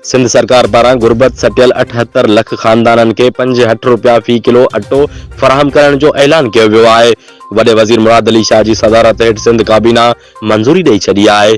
सिंध सरकार पारां गुरबत सटियल 78 लख खानदाननि खे 65 रुपया फी किलो अटो फराहम करण जो ऐलान कयो वियो आहे। वॾे वज़ीर मुराद अली शाह जी सदारत हेठि सिंध काबीना मंज़ूरी ॾेई छॾी आहे।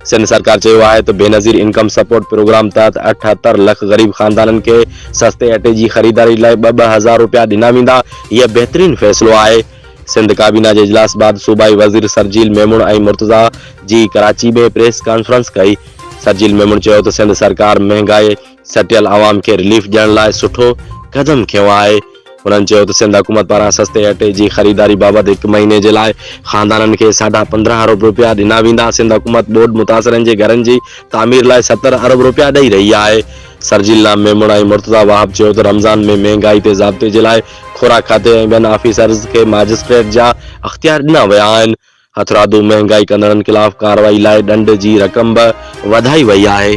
सिंध सरकार चयो आहे त बेनज़ीर इनकम सपोर्ट प्रोग्राम तहत 78 लख ग़रीब खानदाननि खे सस्ते अटे जी ख़रीदारी लाइ 2-2000 रुपया ॾिना वेंदा। इहो बहितरीन फ़ैसिलो आहे। सिंध काबीना जे इजलास बाद सूबाई वज़ीर सरजील मेमून ऐं मुर्तज़ा जी कराची में प्रेस कॉन्फ्रेंस कई। सरजील मेमून चयो त सिंध सरकार महांगाई सटियल आवाम खे रिलीफ ॾियण लाइ सुठो क़दम खयो आहे। उन्हनि चयो त सिंध हुकूमत पारां सस्ते अटे जी ख़रीदारी बाबति 1 महीने जे लाइ खानदाननि खे 15.5 अरब रुपया ॾिना वेंदा। सिंध हुकूमत बोड मुतासिरनि जे घरनि जी तामीर लाइ 70 अरब रुपया ॾेई रही आहे। सरजील मेमून ऐं मुर्तज़ा वाहब चयो त रमज़ान में महांगाई ते ज़ाब्ते जे लाइ खुराक खाते ऐं ॿियनि ऑफिसर्स खे मैजिस्ट्रेट जा अख़्तियार ॾिना विया आहिनि। हथरादू महांगाई कंदड़नि ख़िलाफ़ कार्रवाई लाइ ॾंड जी रक़म बि वधाई वई आहे।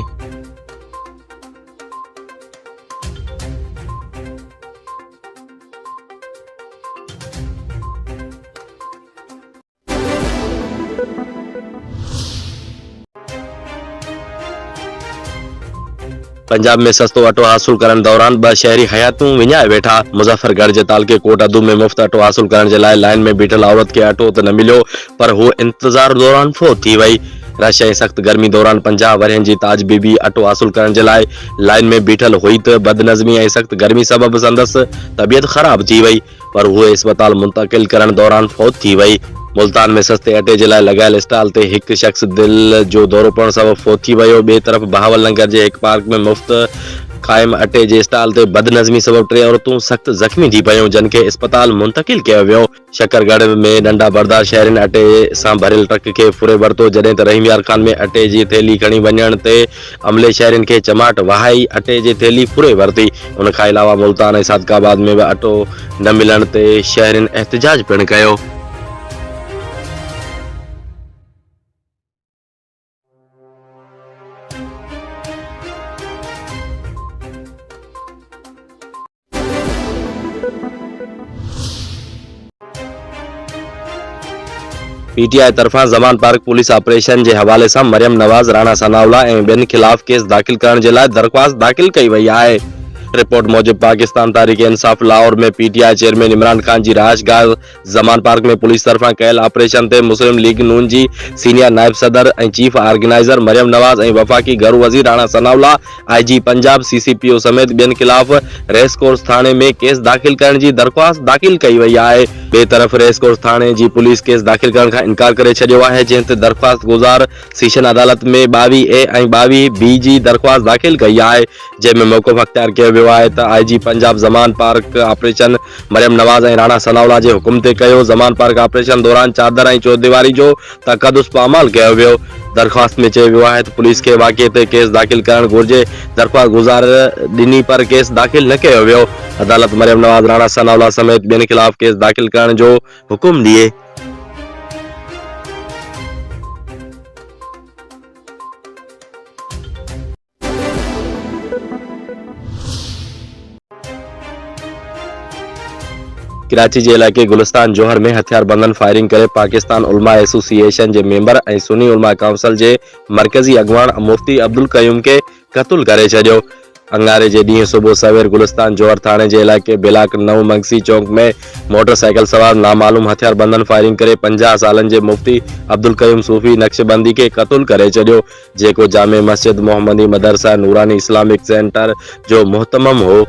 पंजाब में सस्तो अटो हासिल करण दौरान 2 शहरी हयातूं विञाए वेठा। मुज़फ़रगढ़ जे तालके कोट अदू में मुफ़्त अटो हासिल करण जे लाइ लाइन में बीठल औरत खे अटो त न मिलियो, पर हू इंतज़ार दौरान फ़ौत थी वई। रश ऐं सख़्त गर्मी दौरान 50 वरहनि जी ताज बीबी अटो हासिल करण जे लाइ लाइन में बीठल हुई त बदनज़मी ऐं सख़्त गर्मी सबबि संदसि तबियत ख़राब थी वई, पर हूअ अस्पताल मुंतक़िल करण दौरान फ़ौत थी वई। मुल्तान में सस्ते अटे जे लाइ लॻायल स्टॉल ते हिकु शख़्स दिलि जो दौरो पवण सबबि फ़ौत थी वियो। ॿिए तरफ़ बहावल नगर जे हिकु पार्क में मुफ़्त क़ाइम अटे जे स्टॉल ते बदनज़मी सबबि 3 औरतूं सख़्त ज़ख़्मी थी पयूं, जिन खे अस्पताल मुंतक़िल कयो वियो। शकरगढ़ में नंढा बरदार शहरनि अटे सां भरियल ट्रक खे फुरे वरितो, जॾहिं त रहीमयार खान में अटे जी थैली खणी वञण ते अमले शहरनि खे चमाट वहाई अटे जी थैली फुरे वरिती। उन खां अलावा मुल्तान ऐं सादिकाबाद में बि अटो न मिलण ते शहरनि एहतिजाज पिणु कयो। पीटीआई तरफां ज़मान पार्क पुलिस ऑपरेशन जे हवाले सां मरियम नवाज़, राणा सनाउल्ला ऐं ॿियनि ख़िलाफ़ केस दाख़िल करण जे लाइ दरख़्वास्त दाख़िल कई वई आहे। रिपोर्ट मूजिब पाकिस्तान तहरीक इंसाफ लाहौर में पीटीआई चेयरमैन इमरान खान जी रहायशगाह ज़मान पार्क में पुलिस तरफां कयल ऑपरेशन ते मुस्लिम लीग नून जी सीनियर नायब सदर ऐं चीफ ऑर्गेनाइज़र मरियम नवाज़ ऐं वफ़ाक़ी घरू वज़ीर राणा सनाउल्ला, आईजी पंजाब, सीसीपीओ समेत ॿियनि ख़िलाफ़ रेस कोर्स थाणे में केस दाख़िल करण जी दरख़्वास्त दाख़िल कई वई आहे। ॿिए तरफ़ रेस कोर्स थाणे जी पुलिस केस दाख़िल करण खां इनकार करे छॾियो आहे, जंहिं ते दरख़्वास्त गुज़ार सेशन अदालत में 22A ऐं 22B जी दरख़्वास्त दाख़िल कई आहे, जंहिं में मौक़िफ़ अख़्तियार कयो वियो आहे त आईजी पंजाब ज़मान पार्क ऑपरेशन मरियम नवाज़ ऐं राणा सनाउल्ला जे हुकुम ते कयो। ज़मान पार्क ऑपरेशन दौरान चादर ऐं चौदीवारी जो तक़दुस पामाल कयो वियो। दरख़्वास्त में चयो वियो आहे त पुलिस खे वाक़िए ते केस दाख़िल करणु घुर्जे। दरख़्वास्त गुज़ार ॾिनी पर केस दाख़िल न कयो वियो। अदालत मरियम नवाज़, राणा सनाउल्ला समेत ॿियनि ख़िलाफ़ केस दाख़िल करण जो हुकुम ॾिए। कराची जे इलाइक़े गुलिस्तान जोहर में हथियारबंदनि फायरिंग करे पाकिस्तान उलमा एसोसिएशन जे मेंबर ऐं सुन्नी उलमा काउंसिल जे मरकज़ी अॻवान मुफ्ती अब्दुल क़यूम खे क़त्ल करे छॾियो। अंगारे जे ॾींहुं सुबुह सवेर गुलिस्तान जोहर थाणे जे इलाइक़े ब्लाक 9 मंगसी चौक में मोटरसाइकिल सवार नामालूम हथियारबंदनि फायरिंग करे 50 सालनि जे मुफ्ती अब्दुल क़यूम सूफ़ी नक्शबंदी खे क़त्ल करे छॾियो, जेको जामे मस्जिद मोहम्मदी मदरसा नूरानी इस्लामिक सेंटर जो मुहतमम हो।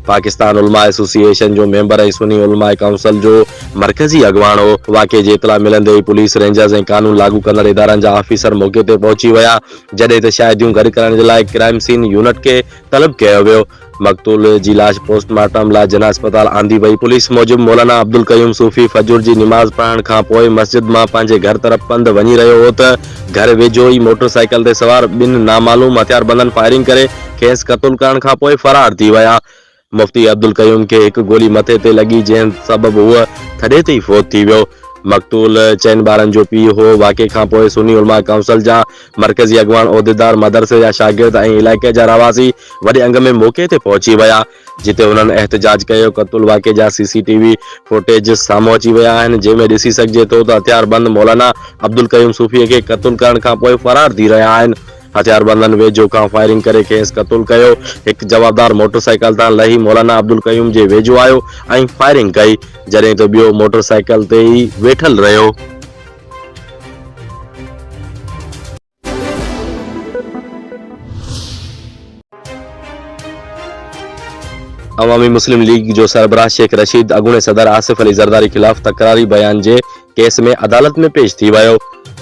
पाकिस्तान उलमा एसोसिएशन जो मेंबर ऐं सुन्नी उलमा काउंसिल जो मरकज़ी अॻवान हो। वाक़े जी इतला मिलंदे ई पुलिस, रेंजर्स ऐं कानून लागू कंदड़ इदारनि जा ऑफिसर मौके ते पहुची विया, जॾहिं त शाहिदियूं गॾु करण जे लाइ क्राइम सीन यूनिट खे तलब कयो वियो। मक़तूल जी लाश पोस्टमार्टम लाइ जना अस्पताल आंदी वई। पुलिस मूजिब मौलाना अब्दुल क़यूम सूफ़ी फजर जी निमाज़ पढ़ण खां पोइ मस्जिद मां पंहिंजे घर तरफ़ पंधु वञी रहियो हो त घर वेझो ई मोटरसाइकिल ते सवार 2 नामालूम हथियारबंदनि फायरिंग करे खेसि क़त्ल करण खां पोइ फरार थी विया। मुफ्ती अब्दुल क़यूम खे हिकु गोली मथे ते लॻी, जंहिं सबबि हूअ थॾे ते ई फ़ौत थी वियो। मक़तूल 4 ॿारनि जो पीउ हो। वाक़े खां पोइ सुन्नी उलमा काउंसिल जा मरकज़ी अॻवान, उहिदेदार, मदरसे जा शागिर्द ऐं इलाइक़े जा रवासी वॾे अंग में मौक़े ते पहुची विया, जिते हुननि एहतिजाज कयो। क़त्ल वाक़े जा CCTV फुटेज साम्हूं अची विया आहिनि, जंहिंमें ॾिसी सघिजे थो त हथियारबंद मौलाना अब्दुल क़यूम सूफ़ीअ खे क़त्ल करण खां पोइ फरार थी रहिया आहिनि। हथियारबंदनि वेझो खां फायरिंग करे खेसि क़तूल कयो। हिकु जवाबदार मोटरसाइकिल तां लही मौलाना अब्दुल क़यूम जे वेझो आयो ऐं फायरिंग कई, जॾहिं त ॿियो मोटरसाइकिल ते ई वेठल रहियो। अवामी मुस्लिम लीग जो सरबराह शेख रशीद अॻूणे सदर आसिफ अली ज़रदारी ख़िलाफ़ तकरारी बयान जे केस में अदालत में पेश थी वियो।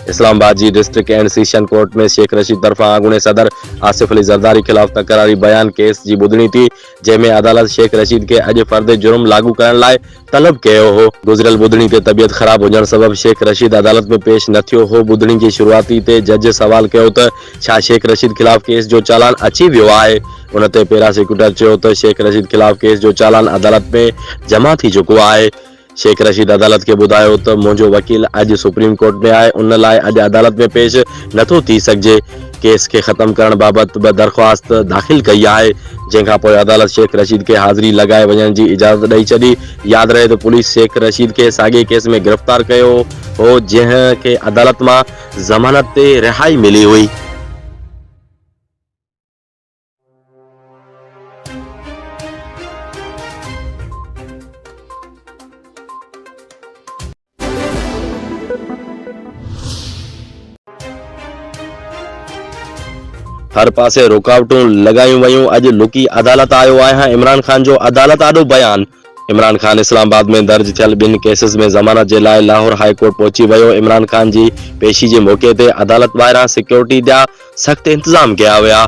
इस्लामाबाद जी डिस्ट्रिक्ट एंड सेशन कोर्ट में शेख रशीद तरफ़ां अॻूणे सदर आसिफ अली ज़रदारी ख़िलाफ़ तकरारी बयान केस जी ॿुधणी थी, जंहिंमें अदालत शेख रशीद खे अॼु फ़र्द जुर्म लागू करण लाइ तलब कयो हो। गुज़िरियल ॿुधणी ते तबियत ख़राब हुजण सबबि शेख रशीद अदालत में पेश न थियो हो। ॿुधणी जी शुरूआती ते जज सवाल कयो त छा शेख रशीद ख़िलाफ़ केस जो चालान अची वियो आहे। उन ते प्रोसिक्यूटर चयो त शेख रशीद ख़िलाफ़ केस जो चालान अदालत में जमा थी चुको आहे। शेख रशीद अदालत के बुधायो तो मुंहिंजो वकील अॼु सुप्रीम कोर्ट में आहे, उन लाइ अॼु अदालत में पेश नथो थी सघिजे। केस खे ख़त्म करण बाबति ब दरख़्वास्त दाख़िल कई आहे, जंहिंखां पोइ अदालत शेख रशीद खे हाज़िरी लॻाए वञण जी इजाज़त ॾेई छॾी। यादि रहे त पुलिस शेख रशीद खे साॻिए केस में गिरफ़्तार कयो हो, जंहिंखे अदालत मां ज़मानत ते रिहाई मिली हुई। हर पासे रुकावटूं लगायूं वयूं, अॼु लुकी अदालत आयो आहियां। इमरान खान जो अदालत आॾो बयान। इमरान खान इस्लामाबाद में दर्ज थियल ॿिनि केसिस में ज़मानत जे लाइ लाहौर हाई कोर्ट पहुची वियो। इमरान खान जी पेशी जे मौक़े ते अदालत ॿाहिरां सिक्योरिटी जा सख़्त इंतज़ाम कया विया।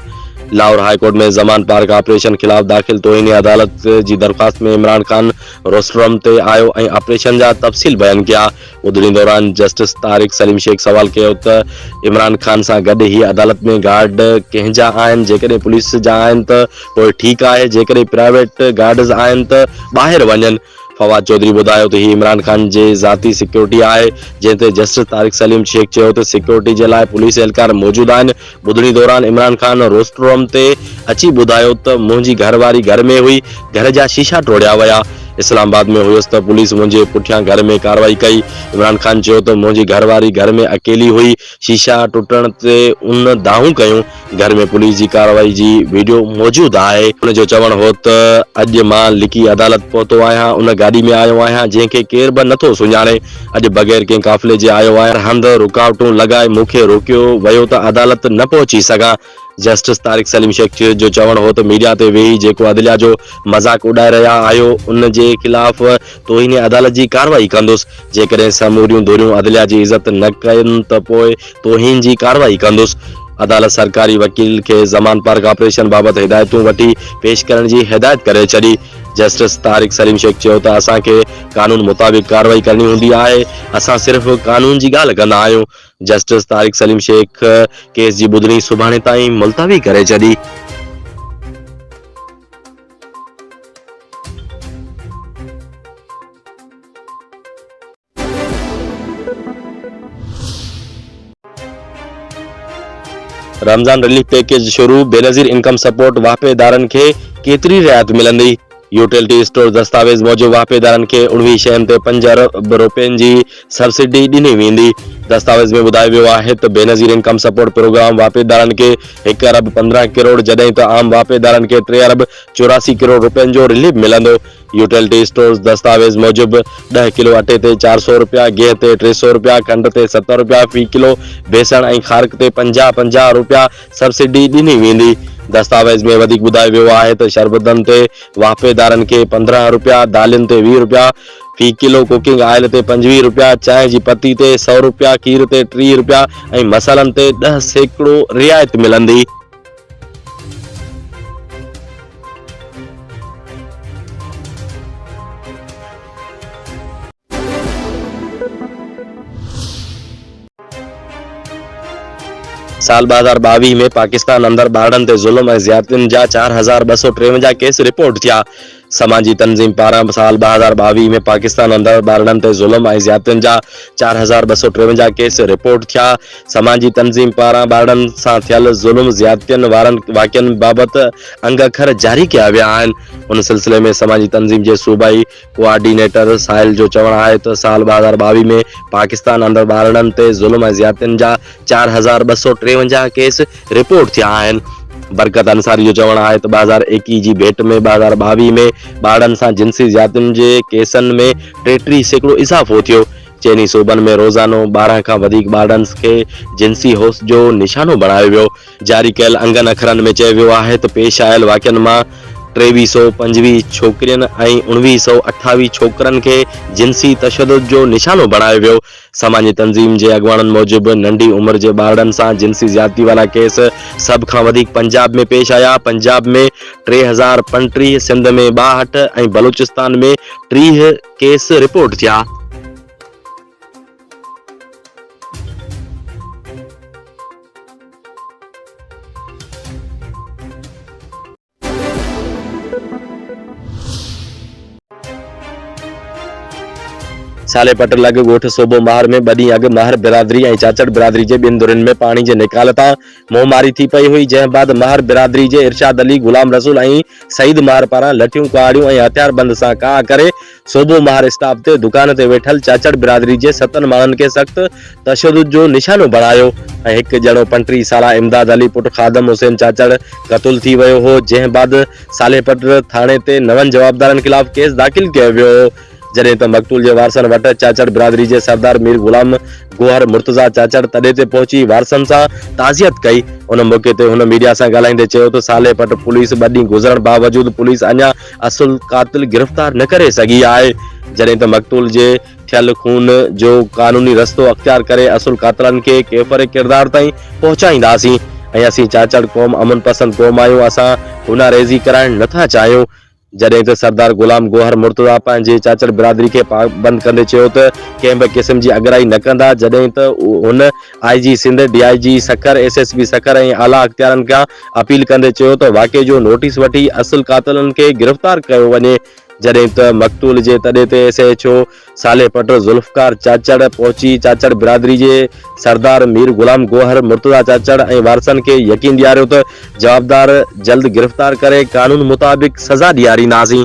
लाहौर हाई कोर्ट में ज़मान पार्क ऑपरेशन ख़िलाफ़ दाख़िल तोहिनी अदालत जी दरख़्वास्त में इमरान खान रोस्ट्रम ते आयो ऐं ऑपरेशन जा तफ़सील बयान कया। ॿुधणी दौरान जस्टिस तारिक सलीम शेख सवाल कयो त इमरान खान सां गॾु ही अदालत में गार्ड कंहिंजा आहिनि, जेकॾहिं पुलिस जा आहिनि त पोइ ठीकु आहे, जेकॾहिं प्राइवेट गार्ड्स आहिनि त ॿाहिरि वञनि। फवाद चौधरी ॿुधायो त ही इमरान खान जे ज़ाती सिक्योरिटी आहे, जंहिं ते जस्टिस तारिक सलीम शेख चयो त सिक्योरिटी जे लाइ पुलिस एहलकार मौजूदु आहिनि। ॿुधणी दौरान इमरान खान रोस्ट्रम ते अची ॿुधायो त मुंहिंजी घरवारी घर में हुई, घर जा शीशा टोड़िया विया। इस्लामाबाद में हुयसि त पुलिस मुंहिंजे पुठियां घर में कार्रवाई कई। इमरान खान चयो त मुंहिंजी घरवारी घर में अकेली हुई, शीशा टुटण ते उन दाहूं कयूं। घर में पुलिस जी कार्रवाई जी वीडियो मौजूदु आहे। उन जो चवणु हो त अॼु मां लिकी अदालत पहुतो आहियां, उन गाॾी में आयो आहियां जंहिंखे केर बि नथो सुञाणे। अॼु बग़ैर कंहिं काफ़िले जे आयो आहियां, हंधि रुकावटूं लॻाए मूंखे रोकियो वियो त अदालत न पहुची सघां। जस्टिस तारिक सलीम शेख जो चवणु हो त मीडिया ते वेही जेको अदलिया जो मज़ाक उॾाए रहिया आहियो, उन जे ख़िलाफ़ तोहिनी अदालत जी कार्रवाई कंदुसि। जेकॾहिं समूरियूं धुरियूं अदलिया जी इज़त न कनि त पोइ तोहीन जी कार्रवाई कंदुसि। अदालत सरकारी वकील खे ज़मान पार्क ऑपरेशन बाबति हिदायतूं वठी पेश करण जी हिदायत करे छॾी। जस्टिस तारिक सलीम शेख चयो त असांखे कानून मुताबिक़ कार्रवाई करणी हूंदी आहे, असां सिर्फ़ कानून जी ॻाल्हि कंदा आहियूं। जस्टिस तारिक सलीम शेख केस जी ॿुधणी सुभाणे ताईं मुलतवी करे छॾी। रमज़ान रिलीफ पैकेज शुरू, बेनज़ीर इनकम सपोर्ट वाहिपेदारनि खे केतिरी रियायत मिलंदी। यूटिलिटी स्टोर दस्तावेज़ मूजिबि वाहिपेदारनि खे 19 शयुनि ते 5 अरब रुपयनि जी सब्सिडी ॾिनी वेंदी। दस्तावेज़ में ॿुधायो वियो आहे त बेनज़ीर इनकम सपोर्ट प्रोग्राम वाहिपेदारनि खे 1 अरब 15 करोड़, जॾहिं त आम वाहिपेदारनि खे 3 अरब 84 करोड़ रुपयनि जो रिलीफ मिलंदो। यूटिलिटी स्टोर्स दस्तावेज़ मूजिबि 10 किलो अटे ते 400 रुपया, गिह ते 300 रुपया, खंड ते 70 रुपया फी किलो, बेसण ऐं खारक ते 50-50 रुपया सब्सिडी ॾिनी वेंदी। दस्तावेज़ में वधीक ॿुधायो वियो आहे त शरबतनि ते वाहिपेदारनि खे 15 रुपया, दालियुनि ते 20 रुपया फी किलो, कुकिंग ऑयल ते 25 रुपया, चांहि जी पती ते 100 रुपया, खीर ते 30 रुपया ऐं मसालनि ते 10% रियायत मिलंदी। साल 2022 में पाकिस्तान अंदर ॿारनि ते ज़ुल्म ऐं ज़्यादतियुनि जा 4253 केस रिपोर्ट थिया। समाजी तंज़ीम पारां साल 2022 में पाकिस्तान अंदर ॿारनि ते ज़ुल्म ऐं ज़्यादतियुनि जा 4253 केस रिपोर्ट थिया। समाजी तंज़ीम पारां ॿारनि सां थियल ज़ुल्म ज़्यादतियुनि वारनि वाक़िअनि बाबति अंग अखर जारी कया विया आहिनि। उन सिलसिले में समाजी तंज़ीम जे सूबाई कोआर्डिनेटर साहिल जो चवणु आहे त साल 2022 में पाकिस्तान अंदर ॿारनि ते ज़ुल्म ऐं ज़्यादतियुनि जा 4253 केस रिपोर्ट थिया आहिनि। बरकत अंसारी जो चवणु आहे त 2021 जी भेट में 2022 में ॿारनि सां जिंसी ज़्यादतियुनि जे केसनि में 33% इज़ाफ़ो थियो। चइनी सूबनि में रोज़ानो 12 खां वधीक ॿारनि खे जिंसी होस जो निशानो बणायो वियो। जारी कयल अंगनि अखरनि में चयो वियो आहे त पेश आयल वाक़िअनि मां 2325 छोकिरियुनि ऐं 1928 छोकरनि खे जिंसी तशद्दुद जो निशानो बणायो वियो। समाजी तंज़ीम जे अॻवाननि मूजिबि नंढी उमिरि जे ॿारनि सां जिंसी ज़्यादती वारा केस सभ खां वधीक पंजाब में पेश आया। पंजाब में 3035, सिंध में 62 ऐं बलूचिस्तान में 30 केस रिपोर्ट थिया। सालेपट लॻ ॻोठ सूबो महर में 2 ॾींहं अॻु महर बिरादरी ऐं चाचड़ बिरादरी जे ॿिनि धुरियुनि में पाणी जे निकाल तां मुंहमारी थी पई हुई, जंहिं बाद महर बिरादरी जे इरशाद अली, गुलाम रसूल ऐं सईद महर पारां लठियूं, कुहाड़ियूं ऐं हथियारबंद सां काह करे सूबो महर स्टाफ ते दुकान ते वेठल चाचड़ बिरादरी जे 7 माण्हुनि खे सख़्त तशद्दुद जो निशानो बणायो ऐं हिकु ॼणो 35 साला इमदाद अली पुट खादम हुसैन चाचड़ क़तूल थी वियो हो, जंहिं बाद सालेपट थाणे ते 9 जवाबदारनि ख़िलाफ़ केस दाख़िल कयो वियो हो। जॾहिं त मक़तूल जे वारसनि वटि चाचड़ बिरादरी जे सरदार मीर गुलाम गोहर मुर्तज़ा चाचड़ तॾे ते पहुची वारसनि सां ताज़ियत कई। उन मौक़े ते हुन मीडिया सां ॻाल्हाईंदे चयो त सालेपट पुलिस 2 ॾींहं गुज़रण बावजूद पुलिस अञा असुल कातिल गिरफ़्तार न करे सघी आहे। जॾहिं त मक़तूल जे थियल खून जो कानूनी रस्तो अख़्तियार करे असुल कातिलनि खे केफ़र किरदार ताईं पहुचाईंदासीं ऐं असीं चाचड़ क़ौम अमन पसंद क़ौम आहियूं, असां गुनाहरेज़ी कराइण नथा चाहियूं। जॾहिं त सरदार गुलाम गोहर मुर्तज़ा पंहिंजे चाचड़ बिरादरी खे पाबंद कंदे चयो त कंहिं बि क़िस्म जी अगराई न कंदा। जॾहिं त हुन IG Sindh, DIG Sukkur, SSP Sukkur ऐं आला अख़्तियारनि खां अपील कंदे चयो त वाक़े जो नोटिस वठी असुल कातिलनि खे गिरफ़्तार कयो वञे। जॾहिं त मक़तूल जे तॾे ते SHO सालेपट ज़ुल्फ़कार चाचड़ पहुची चाचड़ बिरादरी जे सरदार मीर गुलाम गोहर मुर्तज़ा चाचड़ ऐं वारसनि खे यकीन ॾियारियो त जवाबदार जल्द गिरफ़्तार करे कानून मुताबिक़ सज़ा ॾियारींदासीं।